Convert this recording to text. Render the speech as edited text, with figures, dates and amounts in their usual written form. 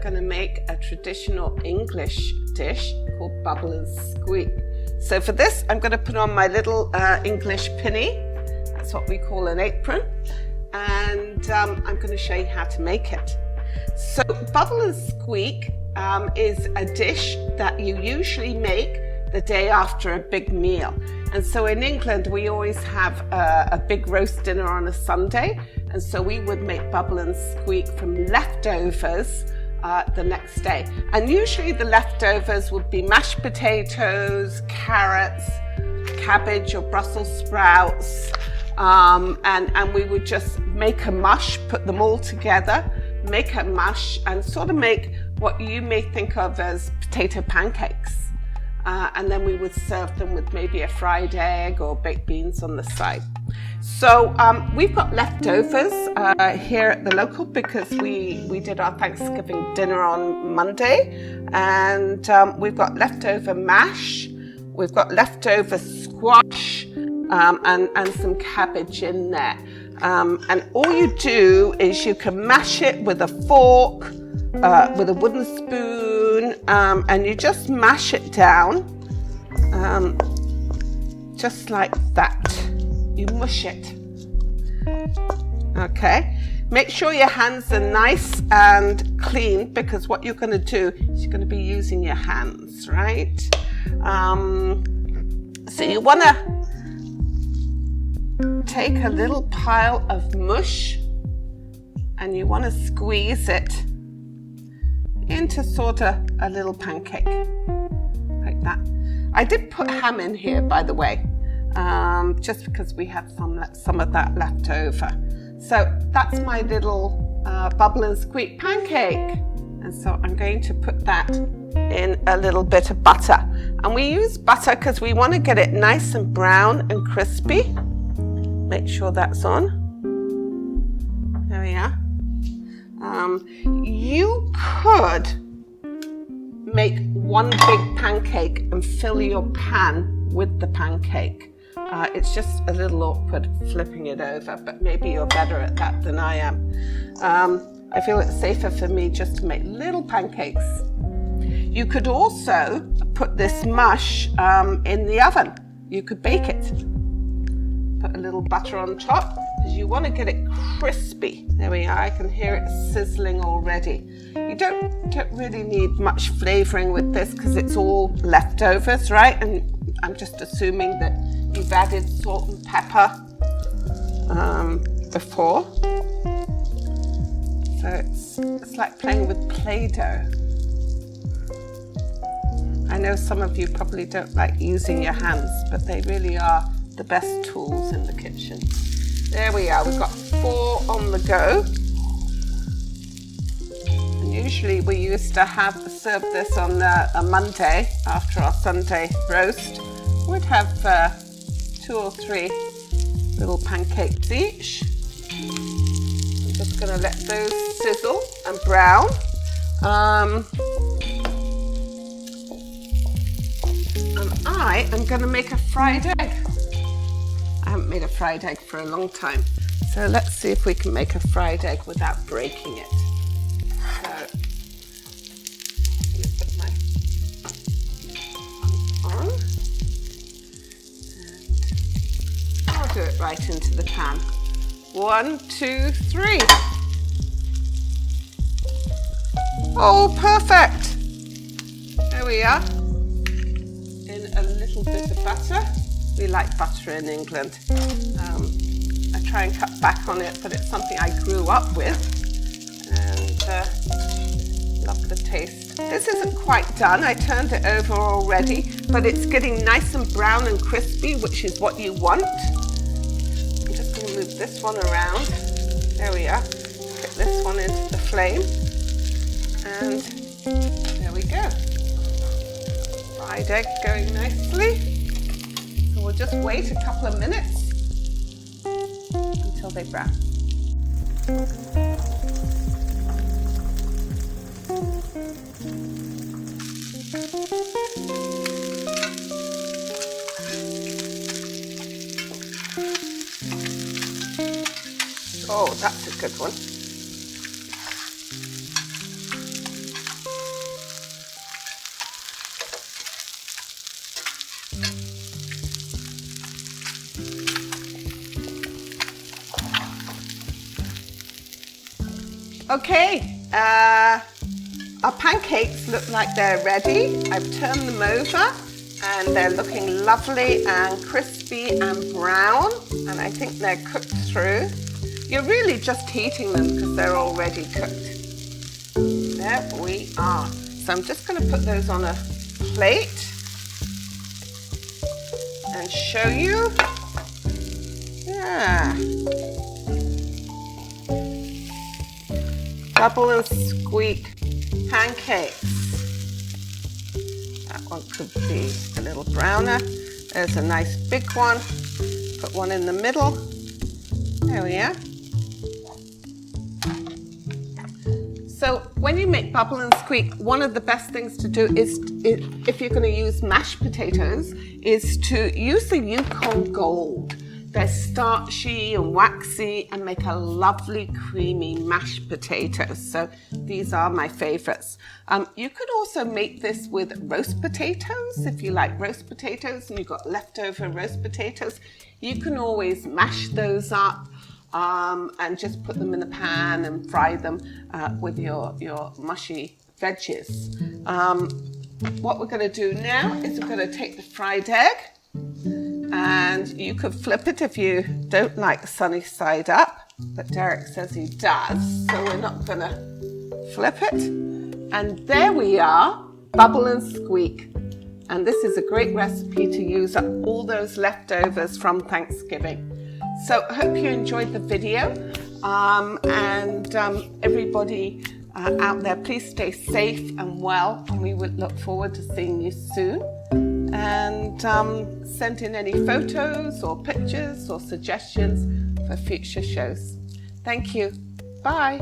going to make a traditional English dish called bubble and squeak. So for this, I'm going to put on my little English pinny. That's what we call an apron. And I'm going to show you how to make it. So bubble and squeak is a dish that you usually make the day after a big meal. And so in England, we always have a big roast dinner on a Sunday. And so we would make bubble and squeak from leftovers the next day. And usually the leftovers would be mashed potatoes, carrots, cabbage or Brussels sprouts. And we would just make a mush, put them all together, make a mush and sort of make what you may think of as potato pancakes. And then we would serve them with maybe a fried egg or baked beans on the side. So we've got leftovers here at the local because we did our Thanksgiving dinner on Monday. And we've got leftover mash, we've got leftover squash, and some cabbage in there. And all you do is you can mash it with a fork, with a wooden spoon, and you just mash it down, just like that. You mush it. Okay. Make sure your hands are nice and clean because what you're going to do is you're going to be using your hands, right? So you want to take a little pile of mush and you want to squeeze it into sort of a little pancake like that. I did put ham in here, by the way, just because we had some of that left over. So that's my little bubble and squeak pancake. And so I'm going to put that in a little bit of butter. And we use butter because we want to get it nice and brown and crispy. Make sure that's on. There we are. You could make one big pancake and fill your pan with the pancake. It's just a little awkward flipping it over, but maybe you're better at that than I am. I feel it's safer for me just to make little pancakes. You could also put this mush in the oven. You could bake it. Put a little butter on top because you want to get it crispy. There we are. I can hear it sizzling already. You don't really need much flavoring with this because it's all leftovers, right? And I'm just assuming that you've added salt and pepper before. So it's like playing with Play-Doh. I know some of you probably don't like using your hands, but they really are the best tools in the kitchen. There we are, we've got 4 on the go. And usually we used to serve this on a Monday after our Sunday roast. We'd have 2 or 3 little pancakes each. I'm just going to let those sizzle and brown. And I am going to make a fried egg. I haven't made a fried egg for a long time. So let's see if we can make a fried egg without breaking it. So, I'm going to put my on. And I'll do it right into the pan. 1, 2, 3. Oh, perfect. There we are. In a little bit of butter. We like butter in England. I try and cut back on it, but it's something I grew up with and love the taste. This isn't quite done. I turned it over already, but it's getting nice and brown and crispy, which is what you want. I'm just going to move this one around. There we are. Get this one into the flame. And there we go. Fried egg going nicely. So we'll just wait a couple of minutes until they brown. Oh, that's a good one. Okay, our pancakes look like they're ready. I've turned them over and they're looking lovely and crispy and brown, and I think they're cooked through. You're really just heating them because they're already cooked. There we are. So I'm just going to put those on a plate and show you. Yeah. Bubble and Squeak pancakes. That one could be a little browner. There's a nice big one. Put one in the middle. There we are. So when you make Bubble and Squeak, one of the best things to do is, if you're going to use mashed potatoes, is to use the Yukon Gold. They're starchy and waxy and make a lovely creamy mashed potatoes. So these are my favorites. You could also make this with roast potatoes. If you like roast potatoes and you've got leftover roast potatoes, you can always mash those up and just put them in the pan and fry them with your mushy veggies. What we're going to do now is we're going to take the fried egg, and you could flip it if you don't like sunny side up, but Derek says he does, so we're not going to flip it. And there we are, Bubble and Squeak. And this is a great recipe to use up all those leftovers from Thanksgiving. So I hope you enjoyed the video, and everybody out there, please stay safe and well, and we would look forward to seeing you soon. And send in any photos or pictures or suggestions for future shows. Thank you. Bye.